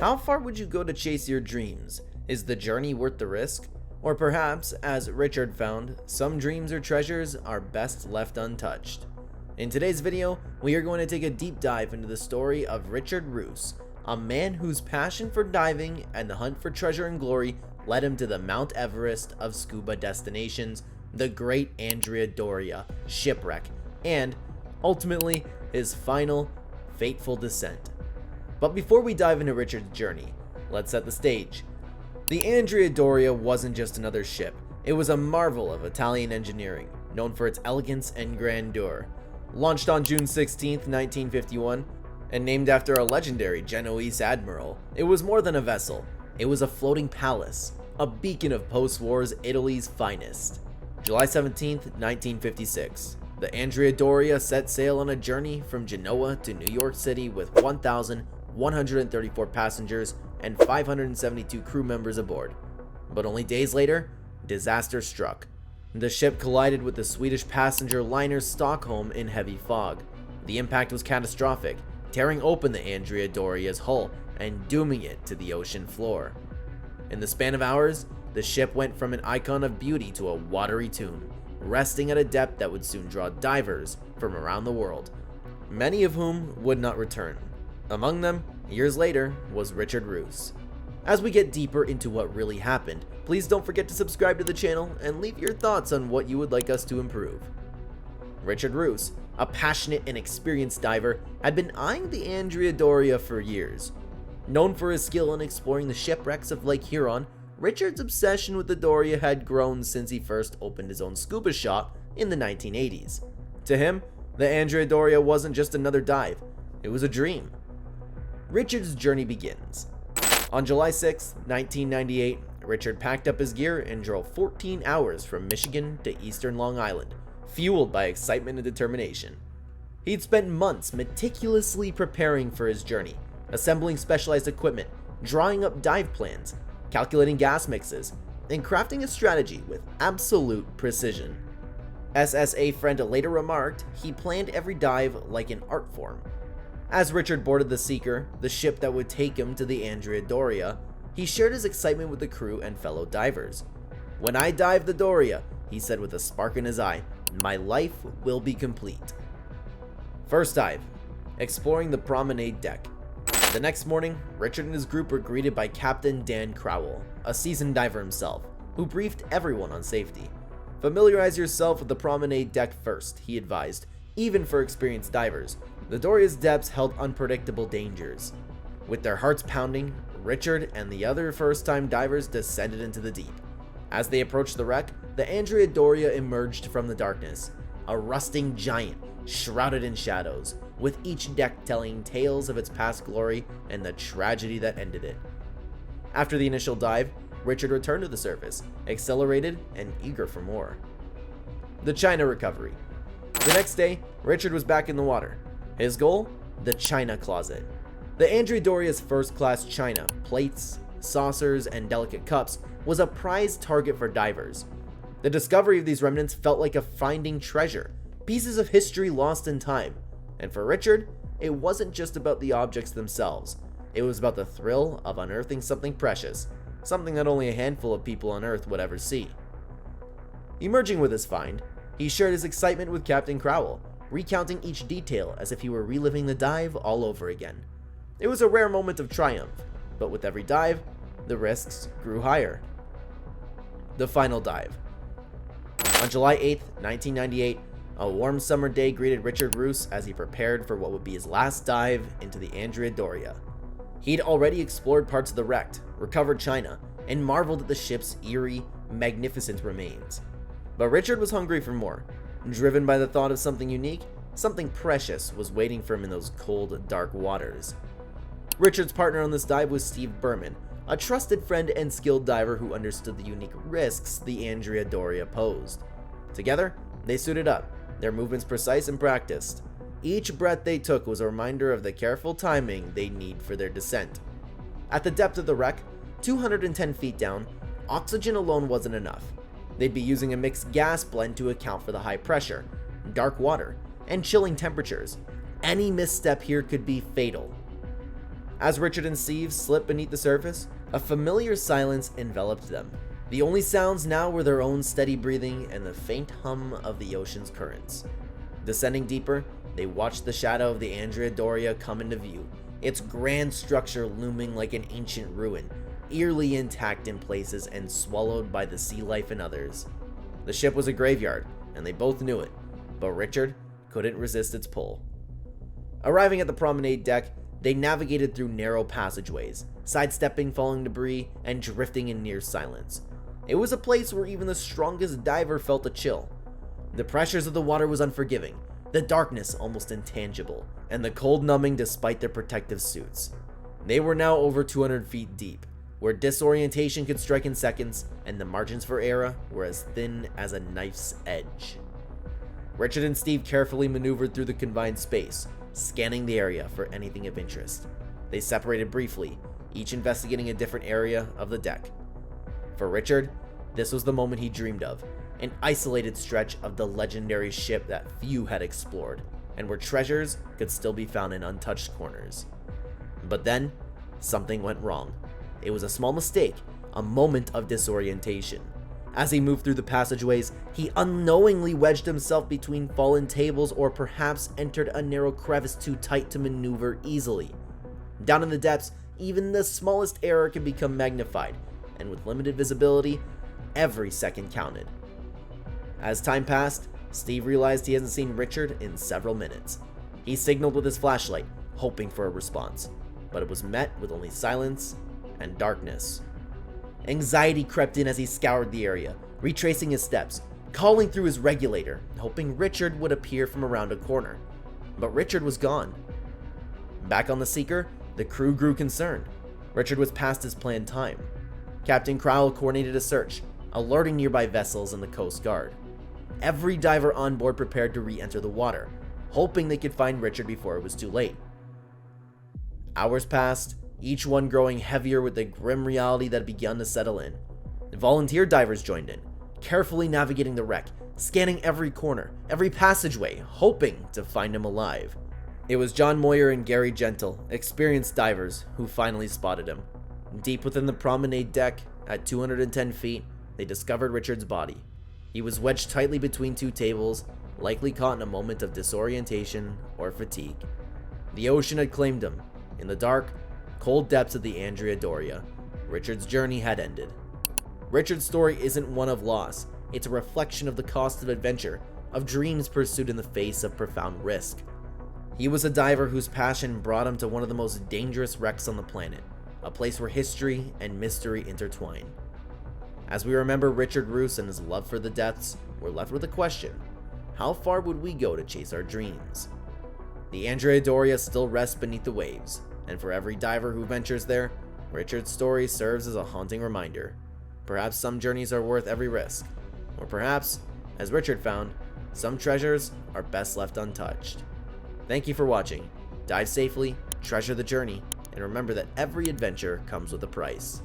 How far would you go to chase your dreams? Is the journey worth the risk? Or perhaps, as Richard found, some dreams or treasures are best left untouched. In today's video, we are going to take a deep dive into the story of Richard 𝗏, a man whose passion for diving and the hunt for treasure and glory led him to the Mount Everest of scuba destinations, the great Andrea Doria, Shipwreck, and, ultimately, his final, fateful descent. But before we dive into Richard's journey, let's set the stage. The Andrea Doria wasn't just another ship, it was a marvel of Italian engineering, known for its elegance and grandeur. Launched on June 16, 1951, and named after a legendary Genoese admiral, it was more than a vessel. It was a floating palace, a beacon of post-war's Italy's finest. July 17, 1956, the Andrea Doria set sail on a journey from Genoa to New York City with 1,134 passengers and 572 crew members aboard. But only days later, disaster struck. The ship collided with the Swedish passenger liner Stockholm in heavy fog. The impact was catastrophic, tearing open the Andrea Doria's hull and dooming it to the ocean floor. In the span of hours, the ship went from an icon of beauty to a watery tomb, resting at a depth that would soon draw divers from around the world, many of whom would not return. Among them, years later, was Richard 𝗏. As we get deeper into what really happened, please don't forget to subscribe to the channel and leave your thoughts on what you would like us to improve. Richard 𝗏, a passionate and experienced diver, had been eyeing the Andrea Doria for years. Known for his skill in exploring the shipwrecks of Lake Huron, Richard's obsession with the Doria had grown since he first opened his own scuba shop in the 1980s. To him, the Andrea Doria wasn't just another dive, it was a dream. Richard's journey begins. On July 6, 1998, Richard packed up his gear and drove 14 hours from Michigan to eastern Long Island, fueled by excitement and determination. He'd spent months meticulously preparing for his journey, assembling specialized equipment, drawing up dive plans, calculating gas mixes, and crafting a strategy with absolute precision. SSA friend later remarked he planned every dive like an art form. As Richard boarded the Seeker, the ship that would take him to the Andrea Doria, he shared his excitement with the crew and fellow divers. "When I dive the Doria," he said with a spark in his eye, "my life will be complete." First dive, exploring the promenade deck. The next morning, Richard and his group were greeted by Captain 𝗔𝗕𝗢𝗨𝗧, a seasoned diver himself, who briefed everyone on safety. "Familiarize yourself with the promenade deck first," he advised, even for experienced divers. The Doria's depths held unpredictable dangers. With their hearts pounding, Richard and the other first-time divers descended into the deep. As they approached the wreck, the Andrea Doria emerged from the darkness, a rusting giant shrouded in shadows, with each deck telling tales of its past glory and the tragedy that ended it. After the initial dive, Richard returned to the surface, accelerated and eager for more. The China recovery. The next day, Richard was back in the water. His goal? The China closet. The Andrea Doria's first-class china, plates, saucers, and delicate cups, was a prized target for divers. The discovery of these remnants felt like a finding treasure, pieces of history lost in time. And for Richard, it wasn't just about the objects themselves. It was about the thrill of unearthing something precious, something that only a handful of people on Earth would ever see. Emerging with his find, he shared his excitement with Captain 𝗕𝗀𝗨, recounting each detail as if he were reliving the dive all over again. It was a rare moment of triumph, but with every dive, the risks grew higher. The final dive. On July 8, 1998, a warm summer day greeted Richard 𝗏 as he prepared for what would be his last dive into the Andrea Doria. He'd already explored parts of the wreck, recovered china, and marveled at the ship's eerie, magnificent remains. But Richard was hungry for more. Driven by the thought of something unique, something precious was waiting for him in those cold, dark waters. Richard's partner on this dive was Steve Berman, a trusted friend and skilled diver who understood the unique risks the Andrea Doria posed. Together, they suited up, their movements precise and practiced. Each breath they took was a reminder of the careful timing they'd need for their descent. At the depth of the wreck, 210 feet down, oxygen alone wasn't enough. They'd be using a mixed gas blend to account for the high pressure, dark water, and chilling temperatures. Any misstep here could be fatal. As Richard and Steve slipped beneath the surface, a familiar silence enveloped them. The only sounds now were their own steady breathing and the faint hum of the ocean's currents. Descending deeper, they watched the shadow of the Andrea Doria come into view, its grand structure looming like an ancient ruin, eerily intact in places and swallowed by the sea life in others. The ship was a graveyard, and they both knew it, but Richard couldn't resist its pull. Arriving at the promenade deck, they navigated through narrow passageways, sidestepping falling debris and drifting in near silence. It was a place where even the strongest diver felt a chill. The pressures of the water was unforgiving, the darkness almost intangible, and the cold numbing despite their protective suits. They were now over 200 feet deep, where disorientation could strike in seconds, and the margins for error were as thin as a knife's edge. Richard and Steve carefully maneuvered through the confined space, scanning the area for anything of interest. They separated briefly, each investigating a different area of the deck. For Richard, this was the moment he dreamed of, an isolated stretch of the legendary ship that few had explored, and where treasures could still be found in untouched corners. But then, something went wrong. It was a small mistake, a moment of disorientation. As he moved through the passageways, he unknowingly wedged himself between fallen tables or perhaps entered a narrow crevice too tight to maneuver easily. Down in the depths, even the smallest error can become magnified, and with limited visibility, every second counted. As time passed, Steve realized he hasn't seen Richard in several minutes. He signaled with his flashlight, hoping for a response, but it was met with only silence and darkness. Anxiety crept in as he scoured the area, retracing his steps, calling through his regulator, hoping Richard would appear from around a corner. But Richard was gone. Back on the Seeker, the crew grew concerned. Richard was past his planned time. Captain Crowell coordinated a search, alerting nearby vessels and the Coast Guard. Every diver on board prepared to re-enter the water, hoping they could find Richard before it was too late. Hours passed, each one growing heavier with the grim reality that had begun to settle in. Volunteer divers joined in, carefully navigating the wreck, scanning every corner, every passageway, hoping to find him alive. It was John Moyer and Gary Gentle, experienced divers, who finally spotted him. Deep within the promenade deck, at 210 feet, they discovered Richard's body. He was wedged tightly between two tables, likely caught in a moment of disorientation or fatigue. The ocean had claimed him. In the dark, cold depths of the Andrea Doria, Richard's journey had ended. Richard's story isn't one of loss. It's a reflection of the cost of adventure, of dreams pursued in the face of profound risk. He was a diver whose passion brought him to one of the most dangerous wrecks on the planet, a place where history and mystery intertwine. As we remember Richard Roos and his love for the depths, we're left with a question: how far would we go to chase our dreams? The Andrea Doria still rests beneath the waves, and for every diver who ventures there, Richard's story serves as a haunting reminder. Perhaps some journeys are worth every risk, or perhaps, as Richard found, some treasures are best left untouched. Thank you for watching. Dive safely, treasure the journey, and remember that every adventure comes with a price.